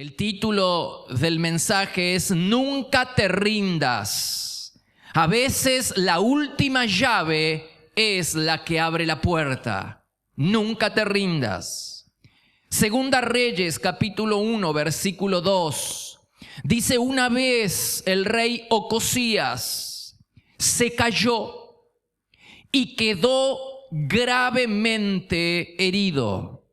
El título del mensaje es Nunca te rindas. A veces la última llave es la que abre la puerta. Nunca te rindas. Segunda Reyes, capítulo 1, versículo 2. Dice: una vez el rey Ocosías se cayó y quedó gravemente herido.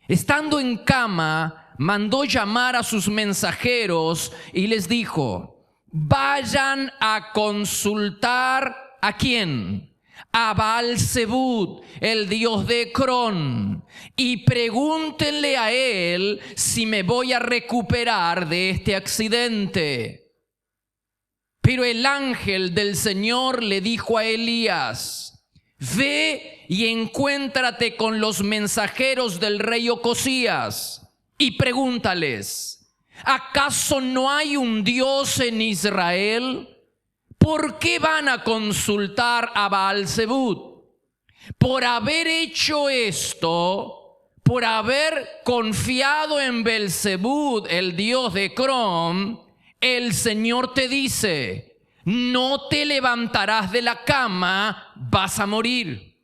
Estando en cama, mandó llamar a sus mensajeros y les dijo: vayan a consultar ¿a quién? A Baal-zebub, el dios de Ecrón, y pregúntenle a él si me voy a recuperar de este accidente. Pero el ángel del Señor le dijo a Elías: ve y encuéntrate con los mensajeros del rey Ocosías y pregúntales: ¿acaso no hay un Dios en Israel? ¿Por qué van a consultar a Baal-zebub? Por haber hecho esto, por haber confiado en Beelzebub, el dios de Ecrón, el Señor te dice: no te levantarás de la cama, vas a morir.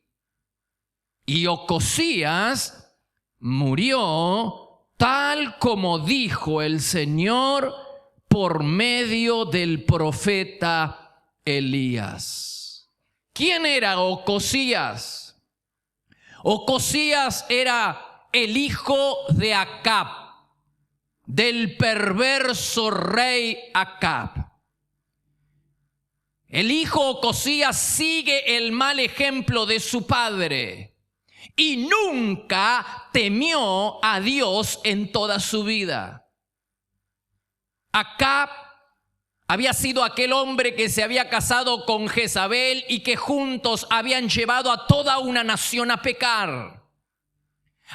Y Ocosías murió tal como dijo el Señor por medio del profeta Elías. ¿Quién era Ocosías? Ocosías era el hijo de Acab, del perverso rey Acab. El hijo Ocosías sigue el mal ejemplo de su padre y nunca temió a Dios en toda su vida. Acab había sido aquel hombre que se había casado con Jezabel y que juntos habían llevado a toda una nación a pecar.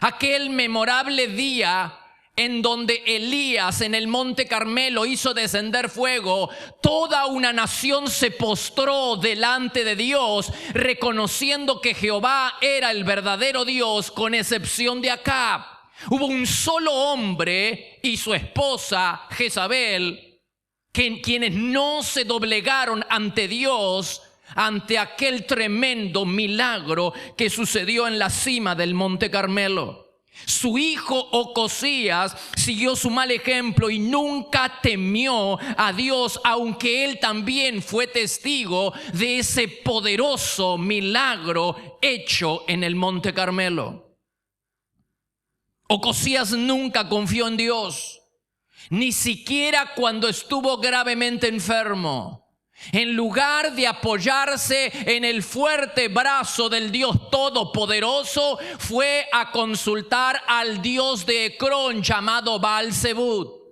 Aquel memorable día en donde Elías en el monte Carmelo hizo descender fuego, toda una nación se postró delante de Dios, reconociendo que Jehová era el verdadero Dios, con excepción de Acab. Hubo un solo hombre y su esposa Jezabel, quienes no se doblegaron ante Dios, ante aquel tremendo milagro que sucedió en la cima del monte Carmelo. Su hijo Ocosías siguió su mal ejemplo y nunca temió a Dios, aunque él también fue testigo de ese poderoso milagro hecho en el monte Carmelo. Ocosías nunca confió en Dios, ni siquiera cuando estuvo gravemente enfermo. En lugar de apoyarse en el fuerte brazo del Dios Todopoderoso, fue a consultar al Dios de Ecrón llamado Baal-zebub.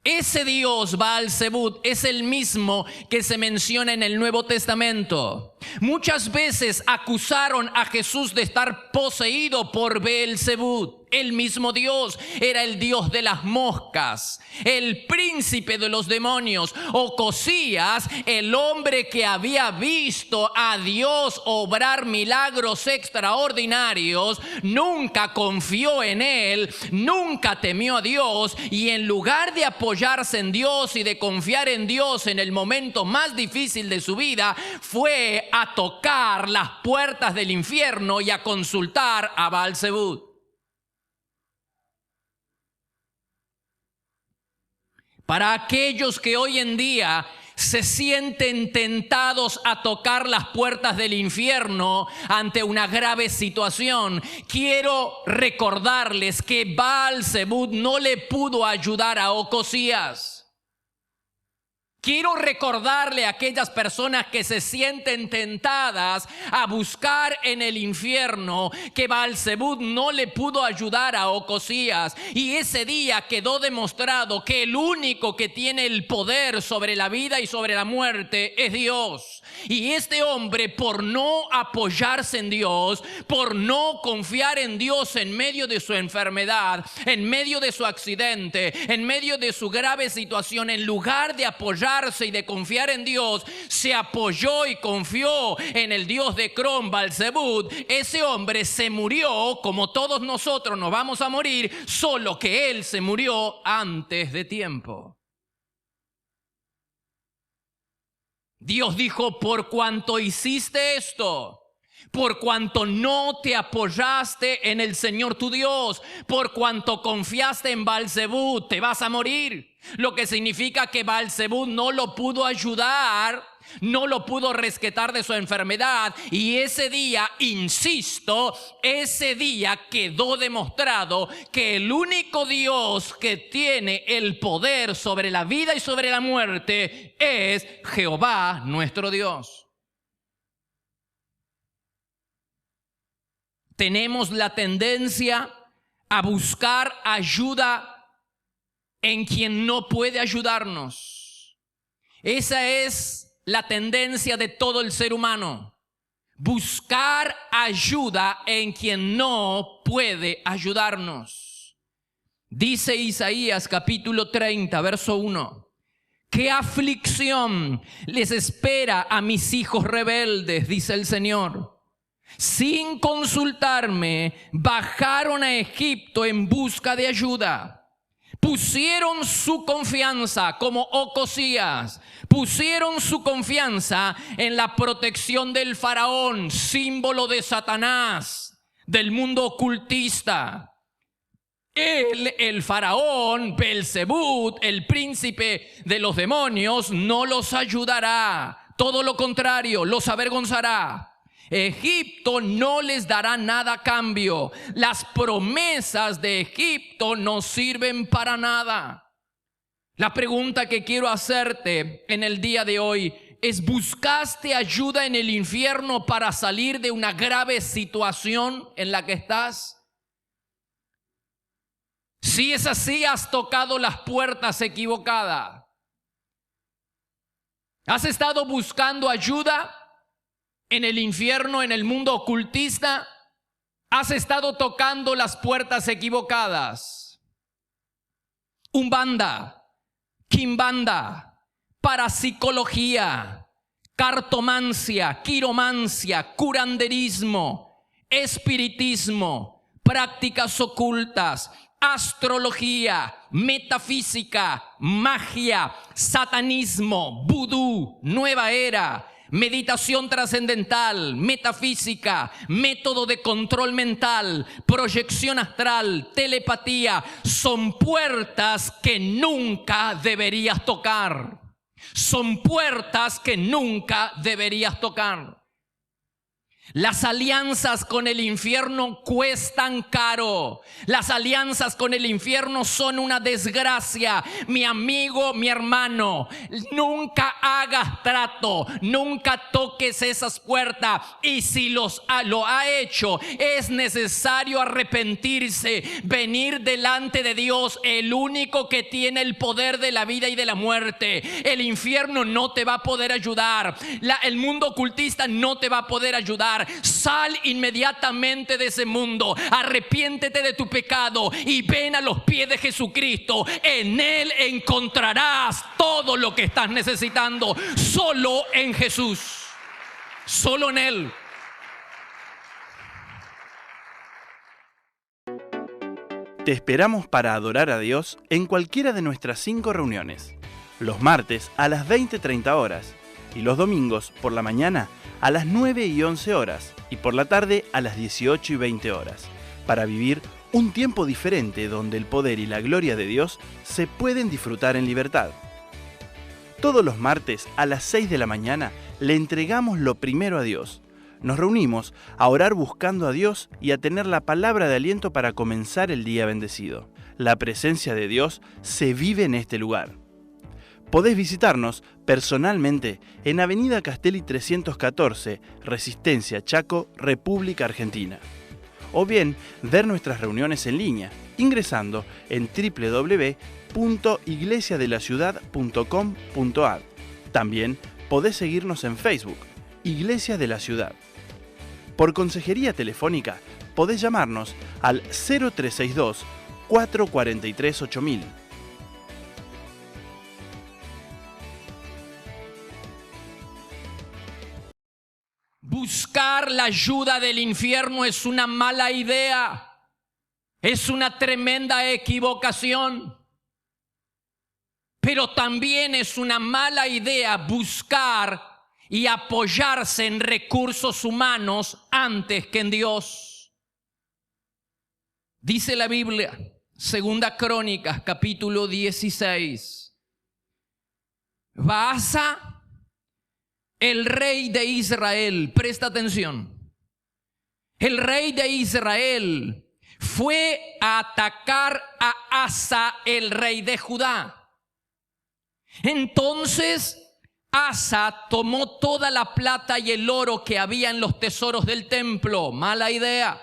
Ese Dios Baal-zebub es el mismo que se menciona en el Nuevo Testamento. Muchas veces acusaron a Jesús de estar poseído por Beelzebub. El mismo Dios era el Dios de las moscas, el príncipe de los demonios. Ocosías, el hombre que había visto a Dios obrar milagros extraordinarios, nunca confió en él, nunca temió a Dios, y en lugar de apoyarse en Dios y de confiar en Dios en el momento más difícil de su vida, fue a tocar las puertas del infierno y a consultar a Baal-zebub. Para aquellos que hoy en día se sienten tentados a tocar las puertas del infierno ante una grave situación, quiero recordarles que Baal-zebub no le pudo ayudar a Ocosías. Quiero recordarle a aquellas personas que se sienten tentadas a buscar en el infierno que Baal-zebub no le pudo ayudar a Ocosías. Y ese día quedó demostrado que el único que tiene el poder sobre la vida y sobre la muerte es Dios. Y este hombre, por no apoyarse en Dios, por no confiar en Dios en medio de su enfermedad, en medio de su accidente, en medio de su grave situación, en lugar de apoyarse y de confiar en Dios, se apoyó y confió en el dios de Crom, Belzebub. Ese hombre se murió como todos nosotros nos vamos a morir, solo que él se murió antes de tiempo. Dios dijo: por cuanto hiciste esto, por cuanto no te apoyaste en el Señor tu Dios, por cuanto confiaste en Belzebub, te vas a morir. Lo que significa que Belzebub no lo pudo ayudar, no lo pudo rescatar de su enfermedad. Y ese día, insisto, ese día quedó demostrado que el único Dios que tiene el poder sobre la vida y sobre la muerte es Jehová nuestro Dios. Tenemos la tendencia a buscar ayuda en quien no puede ayudarnos. Esa es la tendencia de todo el ser humano. Buscar ayuda en quien no puede ayudarnos. Dice Isaías capítulo 30, verso 1. ¿Qué aflicción les espera a mis hijos rebeldes?, dice el Señor. Sin consultarme, bajaron a Egipto en busca de ayuda. Pusieron su confianza, como Ocosías, pusieron su confianza en la protección del faraón, símbolo de Satanás, del mundo ocultista. Él, el faraón, Belzebub, el príncipe de los demonios, no los ayudará. Todo lo contrario, los avergonzará. Egipto no les dará nada a cambio. Las promesas de Egipto no sirven para nada. La pregunta que quiero hacerte en el día de hoy es: ¿buscaste ayuda en el infierno para salir de una grave situación en la que estás? Si es así, has tocado las puertas equivocadas. ¿Has estado buscando ayuda en el infierno, en el mundo ocultista? Has estado tocando las puertas equivocadas. Umbanda, quimbanda, parapsicología, cartomancia, quiromancia, curanderismo, espiritismo, prácticas ocultas, astrología, metafísica, magia, satanismo, vudú, nueva era, meditación trascendental, metafísica, método de control mental, proyección astral, telepatía, son puertas que nunca deberías tocar. Son puertas que nunca deberías tocar. Las alianzas con el infierno cuestan caro. Las alianzas con el infierno son una desgracia. Mi amigo, mi hermano, nunca hagas trato, nunca toques esas puertas. Y si lo ha hecho, es necesario arrepentirse, venir delante de Dios, el único que tiene el poder de la vida y de la muerte. El infierno no te va a poder ayudar. El mundo ocultista no te va a poder ayudar. Sal inmediatamente de ese mundo, arrepiéntete de tu pecado y ven a los pies de Jesucristo. En Él encontrarás todo lo que estás necesitando. Solo en Jesús, solo en Él. Te esperamos para adorar a Dios en cualquiera de nuestras 5 reuniones. Los martes a las 20:30 horas y los domingos por la mañana a las 9 y 11 horas y por la tarde a las 18 y 20 horas, para vivir un tiempo diferente donde el poder y la gloria de Dios se pueden disfrutar en libertad. Todos los martes a las 6 de la mañana le entregamos lo primero a Dios. Nos reunimos a orar buscando a Dios y a tener la palabra de aliento para comenzar el día bendecido. La presencia de Dios se vive en este lugar. Podés visitarnos personalmente en Avenida Castelli 314, Resistencia, Chaco, República Argentina. O bien ver nuestras reuniones en línea ingresando en www.iglesiadelaciudad.com.ar. También podés seguirnos en Facebook Iglesia de la Ciudad. Por consejería telefónica, podés llamarnos al 0362 443 8000. Buscar la ayuda del infierno es una mala idea. Es una tremenda equivocación. Pero también es una mala idea buscar y apoyarse en recursos humanos antes que en Dios. Dice la Biblia, 2 Crónicas, capítulo 16. Baasa, el rey de Israel, presta atención. El rey de Israel fue a atacar a Asa, el rey de Judá. Entonces Asa tomó toda la plata y el oro que había en los tesoros del templo, mala idea,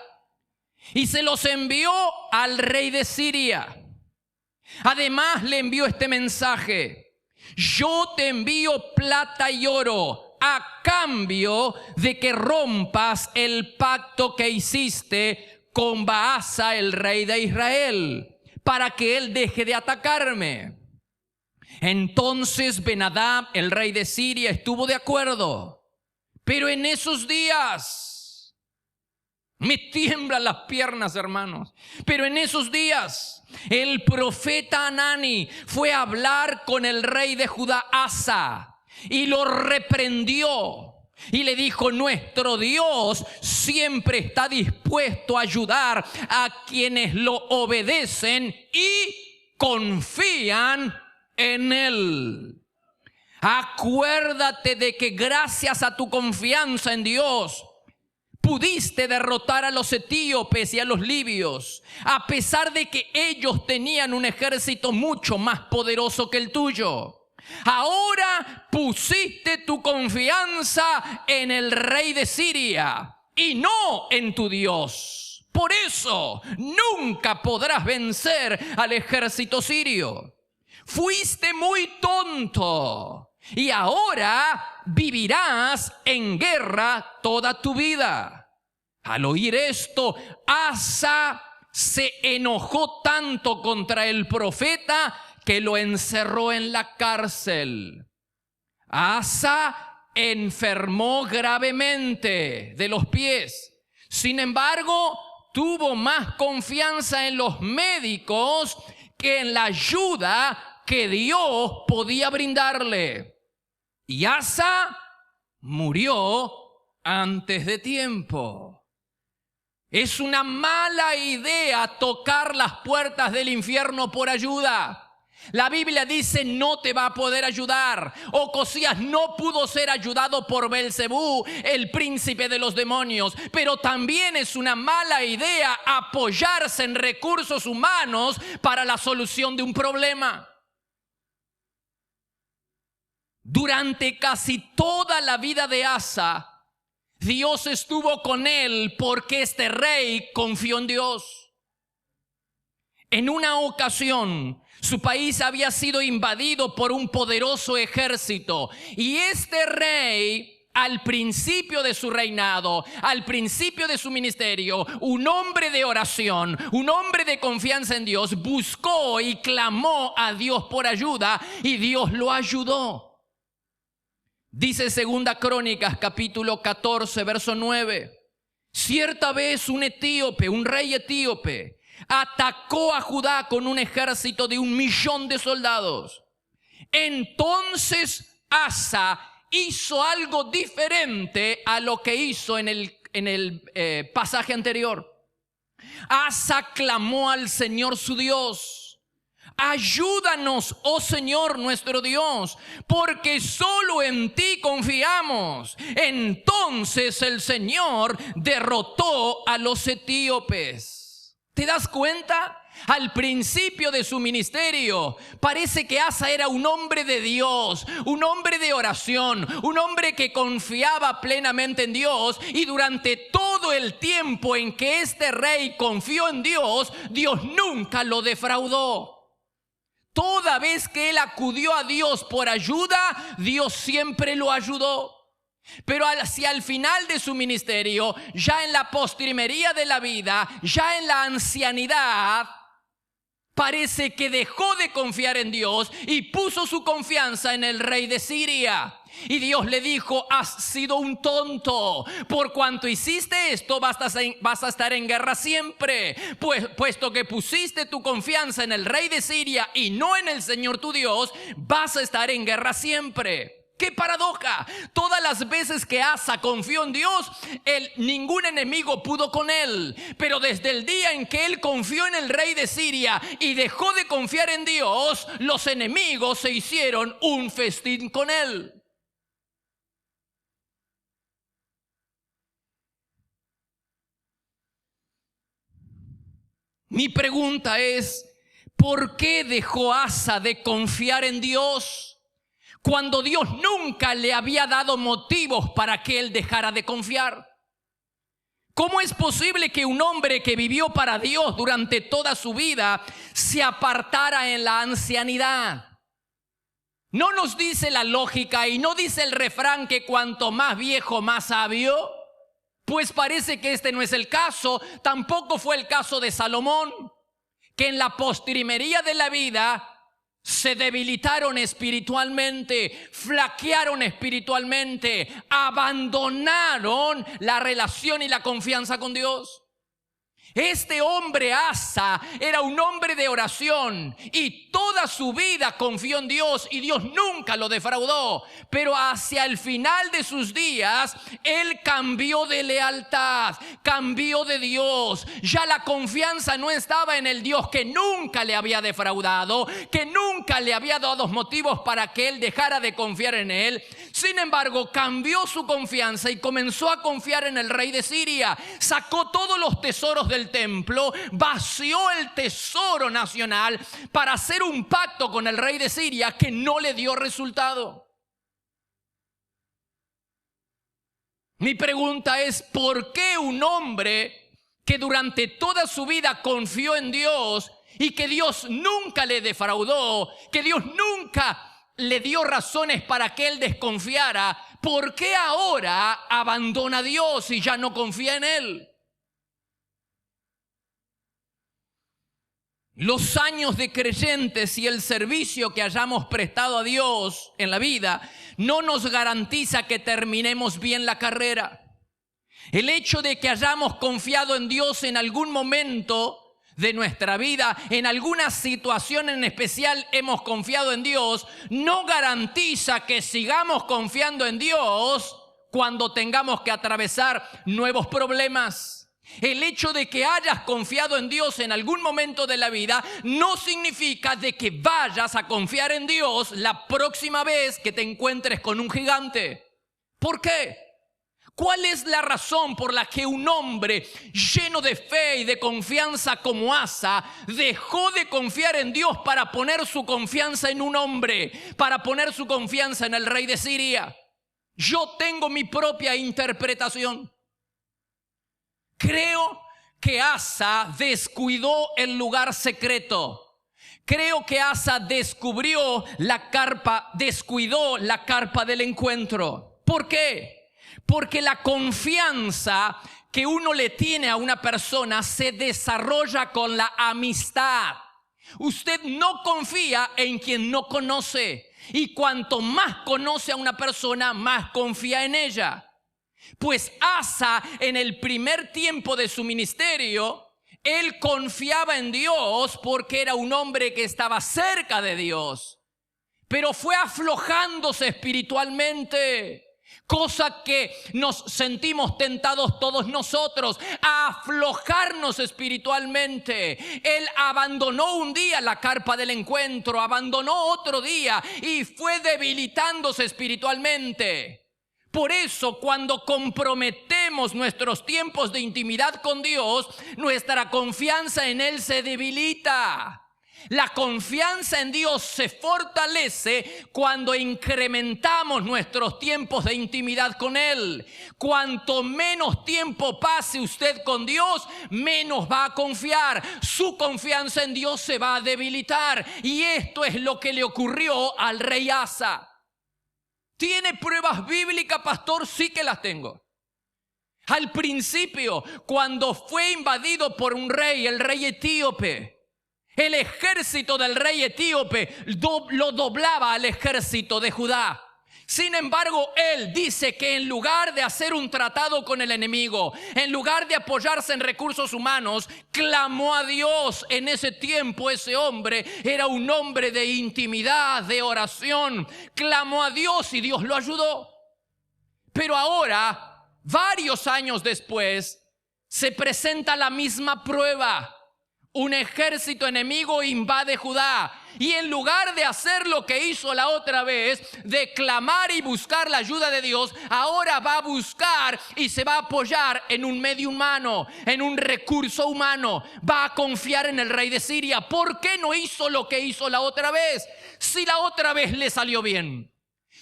y se los envió al rey de Siria. Además le envió este mensaje: yo te envío plata y oro a cambio de que rompas el pacto que hiciste con Baasa, el rey de Israel, para que él deje de atacarme. Entonces Ben-Hadad, el rey de Siria, estuvo de acuerdo. Pero en esos días, me tiemblan las piernas, hermanos, pero en esos días el profeta Hanani fue a hablar con el rey de Judá, Asa, y lo reprendió. Y le dijo: nuestro Dios siempre está dispuesto a ayudar a quienes lo obedecen y confían en Él. Acuérdate de que gracias a tu confianza en Dios pudiste derrotar a los etíopes y a los libios, a pesar de que ellos tenían un ejército mucho más poderoso que el tuyo. Ahora pusiste tu confianza en el rey de Siria y no en tu Dios. Por eso nunca podrás vencer al ejército sirio. Fuiste muy tonto y ahora vivirás en guerra toda tu vida. Al oír esto, Asa se enojó tanto contra el profeta que lo encerró en la cárcel. Asa enfermó gravemente de los pies. Sin embargo, tuvo más confianza en los médicos que en la ayuda que Dios podía brindarle. Y Asa murió antes de tiempo. Es una mala idea tocar las puertas del infierno por ayuda. La Biblia dice: no te va a poder ayudar. Ocosías no pudo ser ayudado por Belcebú, el príncipe de los demonios. Pero también es una mala idea apoyarse en recursos humanos para la solución de un problema. Durante casi toda la vida de Asa, Dios estuvo con él porque este rey confió en Dios. En una ocasión, su país había sido invadido por un poderoso ejército y este rey, al principio de su reinado, al principio de su ministerio, un hombre de oración, un hombre de confianza en Dios, buscó y clamó a Dios por ayuda y Dios lo ayudó. Dice 2 Crónicas, capítulo 14, verso 9. Cierta vez un etíope, un rey etíope, atacó a Judá con un ejército de 1,000,000 de soldados. Entonces Asa hizo algo diferente a lo que hizo en el pasaje anterior. Asa clamó al Señor su Dios: ayúdanos, oh Señor nuestro Dios, porque solo en ti confiamos. Entonces el Señor derrotó a los etíopes. ¿Te das cuenta? Al principio de su ministerio, parece que Asa era un hombre de Dios, un hombre de oración, un hombre que confiaba plenamente en Dios, y durante todo el tiempo en que este rey confió en Dios, Dios nunca lo defraudó. Toda vez que él acudió a Dios por ayuda, Dios siempre lo ayudó. Pero hacia el final de su ministerio, ya en la postrimería de la vida, ya en la ancianidad, parece que dejó de confiar en Dios y puso su confianza en el rey de Siria. Y Dios le dijo: has sido un tonto. Por cuanto hiciste esto, vas a estar en guerra siempre. Puesto que pusiste tu confianza en el rey de Siria y no en el Señor tu Dios, vas a estar en guerra siempre. ¡Qué paradoja! Todas las veces que Asa confió en Dios, ningún enemigo pudo con él. Pero desde el día en que él confió en el rey de Siria y dejó de confiar en Dios, los enemigos se hicieron un festín con él. Mi pregunta es: ¿por qué dejó Asa de confiar en Dios cuando Dios nunca le había dado motivos para que él dejara de confiar? ¿Cómo es posible que un hombre que vivió para Dios durante toda su vida se apartara en la ancianidad? ¿No nos dice la lógica y no dice el refrán que cuanto más viejo, más sabio? Pues parece que este no es el caso. Tampoco fue el caso de Salomón, que en la postrimería de la vida se debilitaron espiritualmente, flaquearon espiritualmente, abandonaron la relación y la confianza con Dios. Este hombre Asa era un hombre de oración y toda su vida confió en Dios y Dios nunca lo defraudó. Pero hacia el final de sus días, él cambió de lealtad, cambió de Dios. Ya la confianza no estaba en el Dios que nunca le había defraudado, que nunca le había dado motivos para que él dejara de confiar en él. Sin embargo, cambió su confianza y comenzó a confiar en el rey de Siria. Sacó todos los tesoros del templo, vació el tesoro nacional para hacer un pacto con el rey de Siria que no le dio resultado. Mi pregunta es: ¿por qué un hombre que durante toda su vida confió en Dios y que Dios nunca le defraudó, que Dios nunca le dio razones para que él desconfiara, por qué ahora abandona a Dios y ya no confía en él? Los años de creyentes y el servicio que hayamos prestado a Dios en la vida no nos garantiza que terminemos bien la carrera. El hecho de que hayamos confiado en Dios en algún momento de nuestra vida, en alguna situación en especial hemos confiado en Dios, no garantiza que sigamos confiando en Dios cuando tengamos que atravesar nuevos problemas. El hecho de que hayas confiado en Dios en algún momento de la vida no significa de que vayas a confiar en Dios la próxima vez que te encuentres con un gigante. ¿Por qué? ¿Cuál es la razón por la que un hombre lleno de fe y de confianza como Asa dejó de confiar en Dios para poner su confianza en un hombre, para poner su confianza en el rey de Siria? Yo tengo mi propia interpretación. Creo que Asa descuidó el lugar secreto. Creo que Asa descuidó la carpa del encuentro. ¿Por qué? Porque la confianza que uno le tiene a una persona se desarrolla con la amistad. Usted no confía en quien no conoce. Y cuanto más conoce a una persona, más confía en ella. Pues Asa, en el primer tiempo de su ministerio, él confiaba en Dios porque era un hombre que estaba cerca de Dios. Pero fue aflojándose espiritualmente. Cosa que nos sentimos tentados todos nosotros a aflojarnos espiritualmente. Él abandonó un día la carpa del encuentro, abandonó otro día y fue debilitándose espiritualmente. Por eso, cuando comprometemos nuestros tiempos de intimidad con Dios, nuestra confianza en Él se debilita. La confianza en Dios se fortalece cuando incrementamos nuestros tiempos de intimidad con Él. Cuanto menos tiempo pase usted con Dios, menos va a confiar. Su confianza en Dios se va a debilitar. Y esto es lo que le ocurrió al rey Asa. ¿Tiene pruebas bíblicas, pastor? Sí que las tengo. Al principio, cuando fue invadido por un rey, el rey etíope, el ejército del rey etíope lo doblaba al ejército de Judá. Sin embargo, él dice que en lugar de hacer un tratado con el enemigo, en lugar de apoyarse en recursos humanos, clamó a Dios. En ese tiempo ese hombre era un hombre de intimidad, de oración. Clamó a Dios y Dios lo ayudó. Pero ahora, varios años después, se presenta la misma prueba. Un ejército enemigo invade Judá. Y en lugar de hacer lo que hizo la otra vez, de clamar y buscar la ayuda de Dios, ahora va a buscar y se va a apoyar en un medio humano, en un recurso humano. Va a confiar en el rey de Siria. ¿Por qué no hizo lo que hizo la otra vez? Si la otra vez le salió bien,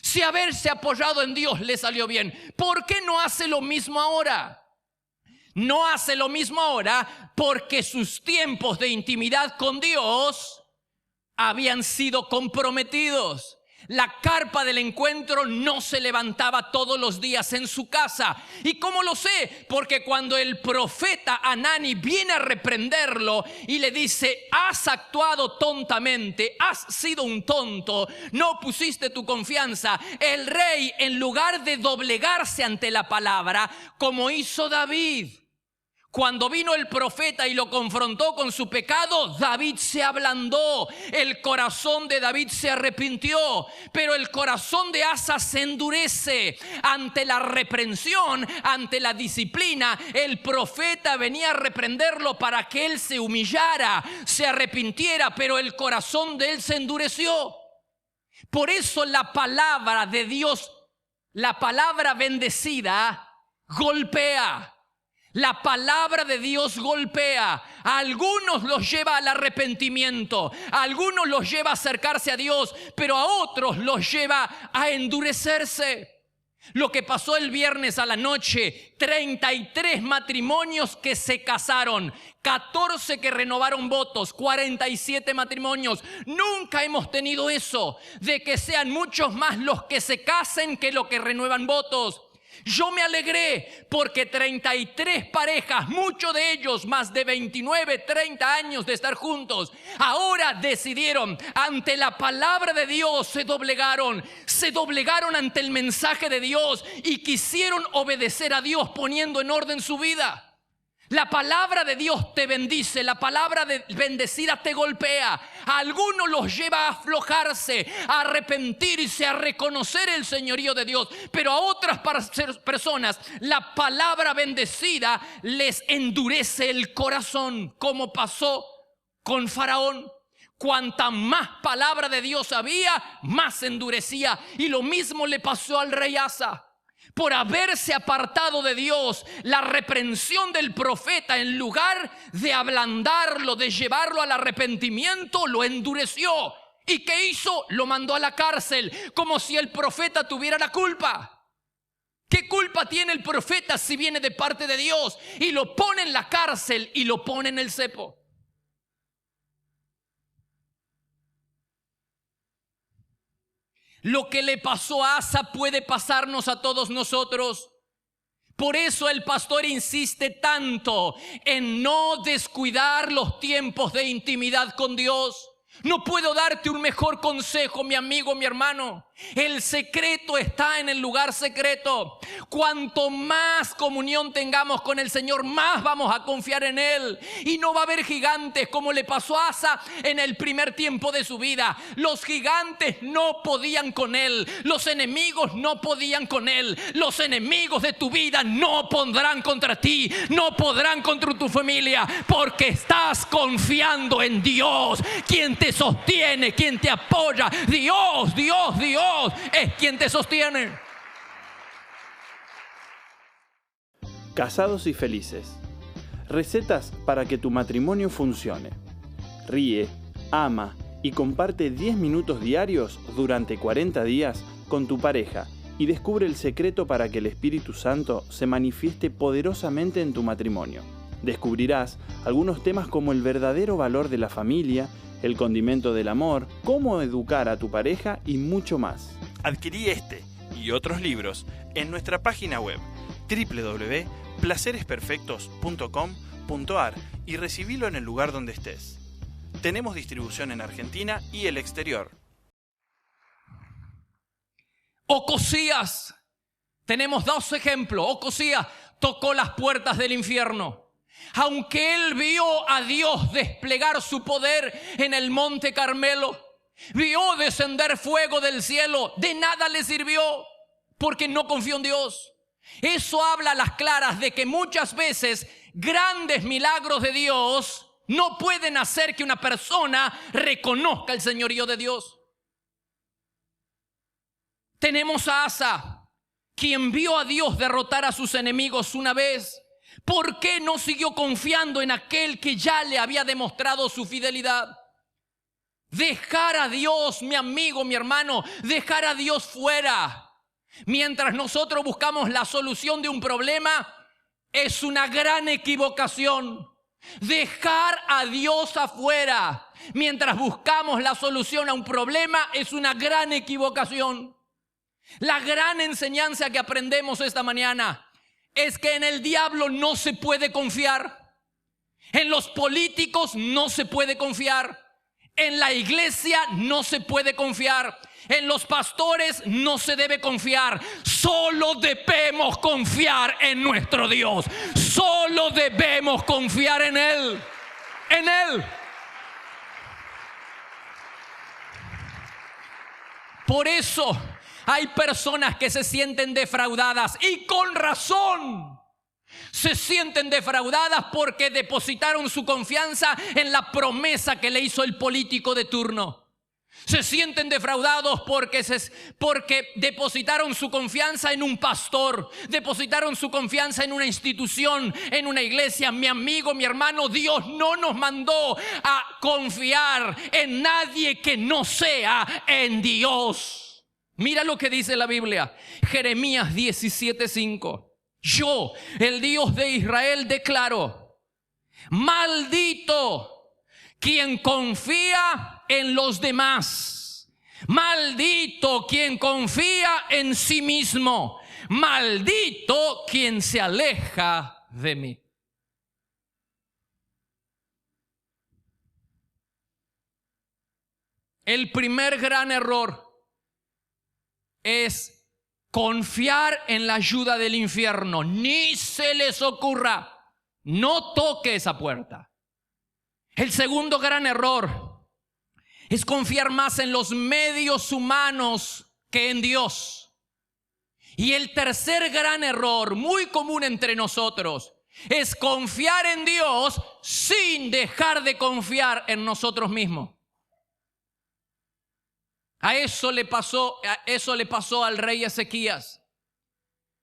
si haberse apoyado en Dios le salió bien, ¿por qué no hace lo mismo ahora? No hace lo mismo ahora porque sus tiempos de intimidad con Dios habían sido comprometidos. La carpa del encuentro no se levantaba todos los días en su casa. ¿Y cómo lo sé? Porque cuando el profeta Hanani viene a reprenderlo y le dice: has actuado tontamente, has sido un tonto, no pusiste tu confianza. El rey, en lugar de doblegarse ante la palabra, como hizo David, cuando vino el profeta y lo confrontó con su pecado, David se ablandó. El corazón de David se arrepintió, pero el corazón de Asa se endurece. Ante la reprensión, ante la disciplina, el profeta venía a reprenderlo para que él se humillara, se arrepintiera, pero el corazón de él se endureció. Por eso la palabra de Dios, la palabra bendecida, golpea. La palabra de Dios golpea. A algunos los lleva al arrepentimiento, a algunos los lleva a acercarse a Dios, pero a otros los lleva a endurecerse. Lo que pasó el viernes a la noche, 33 matrimonios que se casaron, 14 que renovaron votos, 47 matrimonios. Nunca hemos tenido eso, de que sean muchos más los que se casen que los que renuevan votos. Yo me alegré porque 33 parejas, muchos de ellos más de 29, 30 años de estar juntos, ahora decidieron, ante la palabra de Dios, se doblegaron ante el mensaje de Dios y quisieron obedecer a Dios poniendo en orden su vida. La palabra de Dios te bendice, la palabra bendecida te golpea. A algunos los lleva a aflojarse, a arrepentirse, a reconocer el señorío de Dios. Pero a otras personas la palabra bendecida les endurece el corazón, como pasó con Faraón. Cuanta más palabra de Dios había, más se endurecía. Y lo mismo le pasó al rey Asa. Por haberse apartado de Dios, la reprensión del profeta, en lugar de ablandarlo, de llevarlo al arrepentimiento, lo endureció. ¿Y qué hizo? Lo mandó a la cárcel, como si el profeta tuviera la culpa. ¿Qué culpa tiene el profeta si viene de parte de Dios? Y lo pone en la cárcel y lo pone en el cepo. Lo que le pasó a Asa puede pasarnos a todos nosotros. Por eso el pastor insiste tanto en no descuidar los tiempos de intimidad con Dios. No puedo darte un mejor consejo, mi amigo, mi hermano. El secreto está en el lugar secreto. Cuanto más comunión tengamos con el Señor, más vamos a confiar en Él. Y no va a haber gigantes como le pasó a Asa en el primer tiempo de su vida. Los gigantes no podían con Él. Los enemigos no podían con Él. Los enemigos de tu vida no pondrán contra ti. No podrán contra tu familia. Porque estás confiando en Dios. Quien te sostiene, quien te apoya. Dios, Dios, Dios es quien te sostiene. Casados y felices. Recetas para que tu matrimonio funcione. Ríe, ama y comparte 10 minutos diarios durante 40 días con tu pareja y descubre el secreto para que el Espíritu Santo se manifieste poderosamente en tu matrimonio. Descubrirás algunos temas como el verdadero valor de la familia, el condimento del amor, cómo educar a tu pareja y mucho más. Adquirí y otros libros en nuestra página web www.placeresperfectos.com.ar y recibilo en el lugar donde estés. Tenemos distribución en Argentina y el exterior. Ocosías, tenemos dos ejemplos. Ocosías tocó las puertas del infierno. Aunque él vio a Dios desplegar su poder en el monte Carmelo, vio descender fuego del cielo, de nada le sirvió porque no confió en Dios. Eso habla a las claras de que muchas veces grandes milagros de Dios no pueden hacer que una persona reconozca el señorío de Dios. Tenemos a Asa, quien vio a Dios derrotar a sus enemigos una vez. ¿Por qué no siguió confiando en aquel que ya le había demostrado su fidelidad? Dejar a Dios, mi amigo, mi hermano, dejar a Dios fuera mientras nosotros buscamos la solución de un problema es una gran equivocación. Dejar a Dios afuera mientras buscamos la solución a un problema es una gran equivocación. La gran enseñanza que aprendemos esta mañana es que en el diablo no se puede confiar. En los políticos no se puede confiar. En la iglesia no se puede confiar. En los pastores no se debe confiar. Solo debemos confiar en nuestro Dios. Solo debemos confiar en Él. En Él. Por eso hay personas que se sienten defraudadas y con razón. Se sienten defraudadas porque depositaron su confianza en la promesa que le hizo el político de turno. Se sienten defraudados porque depositaron su confianza en un pastor, depositaron su confianza en una institución, en una iglesia. Mi amigo, mi hermano, Dios no nos mandó a confiar en nadie que no sea en Dios. Mira lo que dice la Biblia, Jeremías 17:5. Yo, el Dios de Israel, declaro: maldito quien confía en los demás, maldito quien confía en sí mismo, maldito quien se aleja de mí. El primer gran error es confiar en la ayuda del infierno. Ni se les ocurra, no toque esa puerta. El segundo gran error es confiar más en los medios humanos que en Dios. Y el tercer gran error, muy común entre nosotros, es confiar en Dios sin dejar de confiar en nosotros mismos. Eso le pasó al rey Ezequías.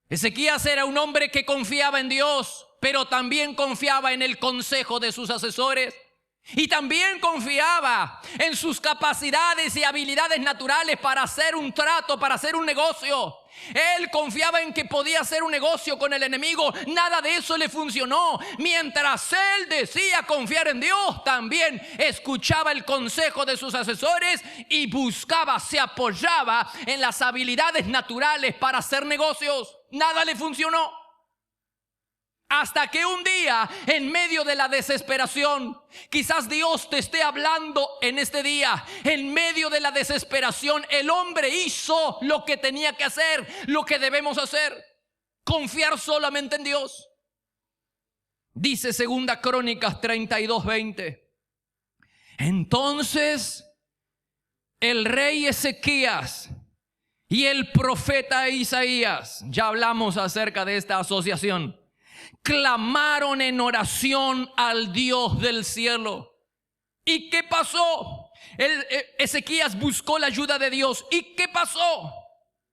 Ezequías era un hombre que confiaba en Dios, pero también confiaba en el consejo de sus asesores. Y también confiaba en sus capacidades y habilidades naturales para hacer un trato, para hacer un negocio. Él confiaba en que podía hacer un negocio con el enemigo. Nada de eso le funcionó. Mientras él decía confiar en Dios, también escuchaba el consejo de sus asesores y buscaba, se apoyaba en las habilidades naturales para hacer negocios. Nada le funcionó. Hasta que un día, en medio de la desesperación, quizás Dios te esté hablando en este día, en medio de la desesperación, el hombre hizo lo que tenía que hacer, lo que debemos hacer: confiar solamente en Dios. Dice 2 Crónicas 32:20. Entonces el rey Ezequías y el profeta Isaías, ya hablamos acerca de esta asociación, clamaron en oración al Dios del cielo. ¿Y qué pasó? Ezequías buscó la ayuda de Dios. ¿Y qué pasó?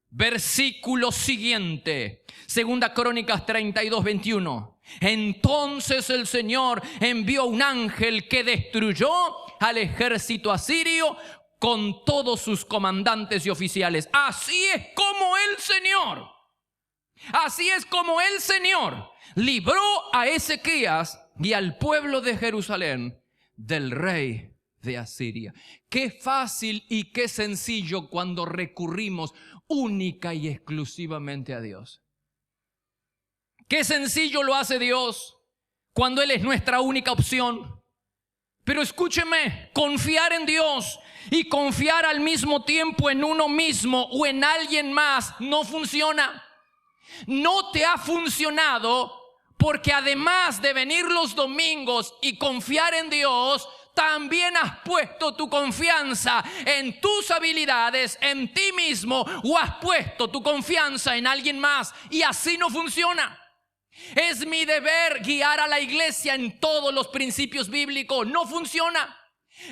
Versículo siguiente, 2 Crónicas 32:21. Entonces el Señor envió un ángel que destruyó al ejército asirio con todos sus comandantes y oficiales. Así es como el Señor libró a Ezequías y al pueblo de Jerusalén del rey de Asiria. Qué fácil y qué sencillo cuando recurrimos única y exclusivamente a Dios. Qué sencillo lo hace Dios cuando Él es nuestra única opción. Pero escúcheme, confiar en Dios y confiar al mismo tiempo en uno mismo o en alguien más no funciona. No te ha funcionado porque además de venir los domingos y confiar en Dios, también has puesto tu confianza en tus habilidades, en ti mismo, o has puesto tu confianza en alguien más, y así no funciona. Es mi deber guiar a la iglesia en todos los principios bíblicos. No funciona.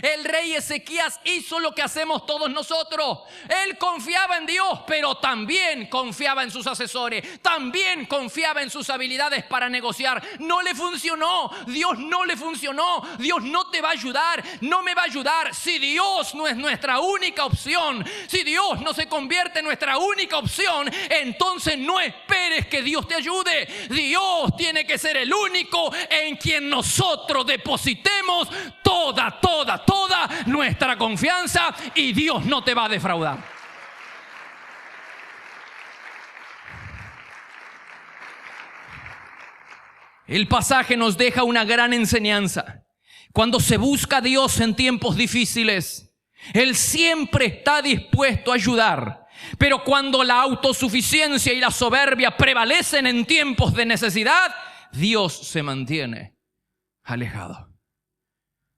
El rey Ezequías hizo lo que hacemos todos nosotros. Él confiaba en Dios, pero también confiaba en sus asesores. También confiaba en sus habilidades para negociar. No le funcionó. Dios no le funcionó. Dios no te va a ayudar. No me va a ayudar. Si Dios no es nuestra única opción, si Dios no se convierte en nuestra única opción, entonces no esperes que Dios te ayude. Dios tiene que ser el único en quien nosotros depositemos toda nuestra confianza, y Dios no te va a defraudar. El pasaje nos deja una gran enseñanza. Cuando se busca a Dios en tiempos difíciles, Él siempre está dispuesto a ayudar. Pero cuando la autosuficiencia y la soberbia prevalecen en tiempos de necesidad, Dios se mantiene alejado.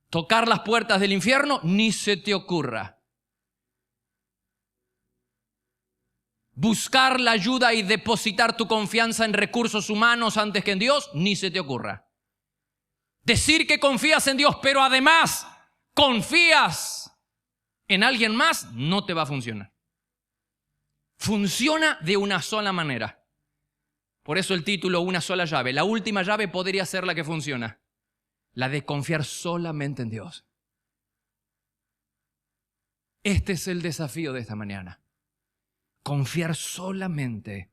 Tocar las puertas del infierno, ni se te ocurra. Buscar la ayuda y depositar tu confianza en recursos humanos antes que en Dios, ni se te ocurra. Decir que confías en Dios, pero además confías en alguien más, no te va a funcionar. Funciona de una sola manera. Por eso el título, una sola llave. La última llave podría ser la que funciona. La de confiar solamente en Dios. Este es el desafío de esta mañana. Confiar solamente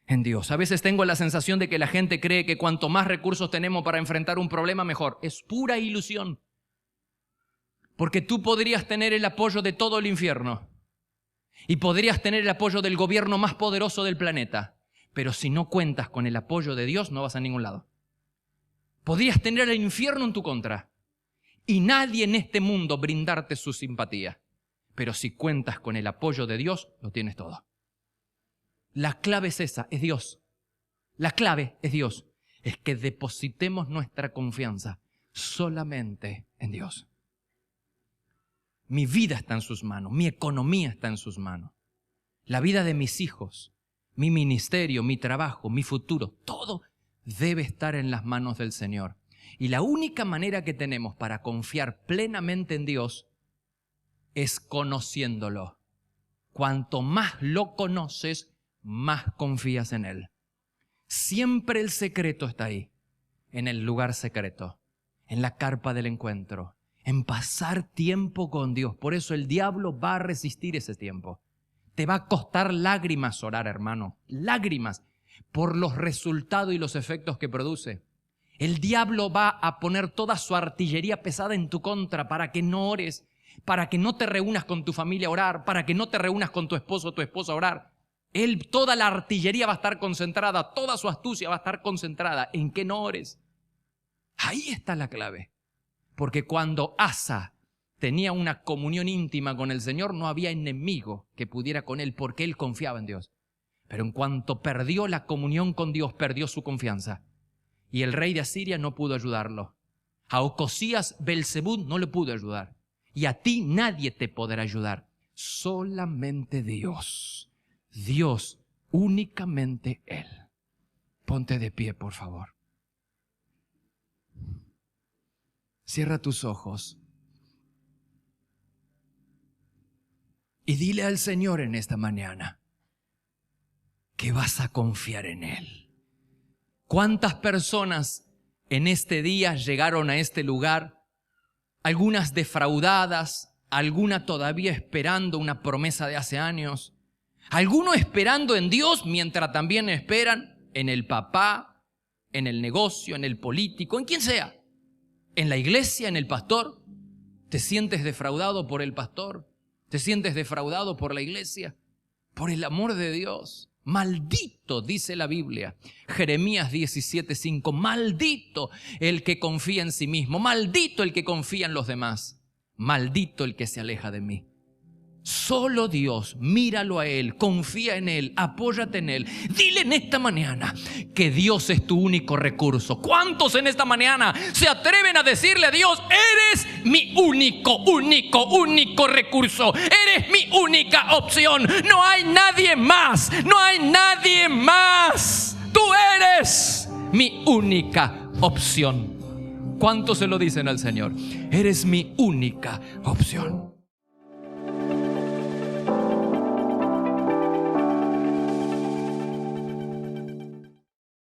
en Dios. A veces tengo la sensación de que la gente cree que cuanto más recursos tenemos para enfrentar un problema, mejor. Es pura ilusión. Porque tú podrías tener el apoyo de todo el infierno. Y podrías tener el apoyo del gobierno más poderoso del planeta. Pero si no cuentas con el apoyo de Dios, no vas a ningún lado. Podrías tener el infierno en tu contra y nadie en este mundo brindarte su simpatía. Pero si cuentas con el apoyo de Dios, lo tienes todo. La clave es esa, es Dios. La clave es Dios. Es que depositemos nuestra confianza solamente en Dios. Mi vida está en sus manos, mi economía está en sus manos. La vida de mis hijos, mi ministerio, mi trabajo, mi futuro, todo debe estar en las manos del Señor. Y la única manera que tenemos para confiar plenamente en Dios es conociéndolo. Cuanto más lo conoces, más confías en Él. Siempre el secreto está ahí, en el lugar secreto, en la carpa del encuentro, en pasar tiempo con Dios. Por eso el diablo va a resistir ese tiempo. Te va a costar lágrimas orar, hermano, lágrimas, por los resultados y los efectos que produce. El diablo va a poner toda su artillería pesada en tu contra para que no ores, para que no te reúnas con tu familia a orar, para que no te reúnas con tu esposo o tu esposa a orar. Toda la artillería va a estar concentrada, toda su astucia va a estar concentrada en que no ores. Ahí está la clave. Porque cuando Asa tenía una comunión íntima con el Señor, no había enemigo que pudiera con él, porque él confiaba en Dios. Pero en cuanto perdió la comunión con Dios, perdió su confianza. Y el rey de Asiria no pudo ayudarlo. A Ocosías, Belzebú no le pudo ayudar. Y a ti nadie te podrá ayudar. Solamente Dios. Dios, únicamente Él. Ponte de pie, por favor. Cierra tus ojos. Y dile al Señor en esta mañana que vas a confiar en Él. ¿Cuántas personas en este día llegaron a este lugar? Algunas defraudadas, algunas todavía esperando una promesa de hace años, algunos esperando en Dios mientras también esperan en el papá, en el negocio, en el político, en quien sea, en la iglesia, en el pastor. ¿Te sientes defraudado por el pastor? ¿Te sientes defraudado por la iglesia? Por el amor de Dios. Maldito, dice la Biblia, Jeremías 17:5, maldito el que confía en sí mismo, maldito el que confía en los demás, maldito el que se aleja de mí. Solo Dios, míralo a Él, confía en Él, apóyate en Él. Dile en esta mañana que Dios es tu único recurso. ¿Cuántos en esta mañana se atreven a decirle a Dios: eres mi único recurso, eres mi única opción, no hay nadie más, no hay nadie más, tú eres mi única opción? ¿Cuántos se lo dicen al Señor? Eres mi única opción.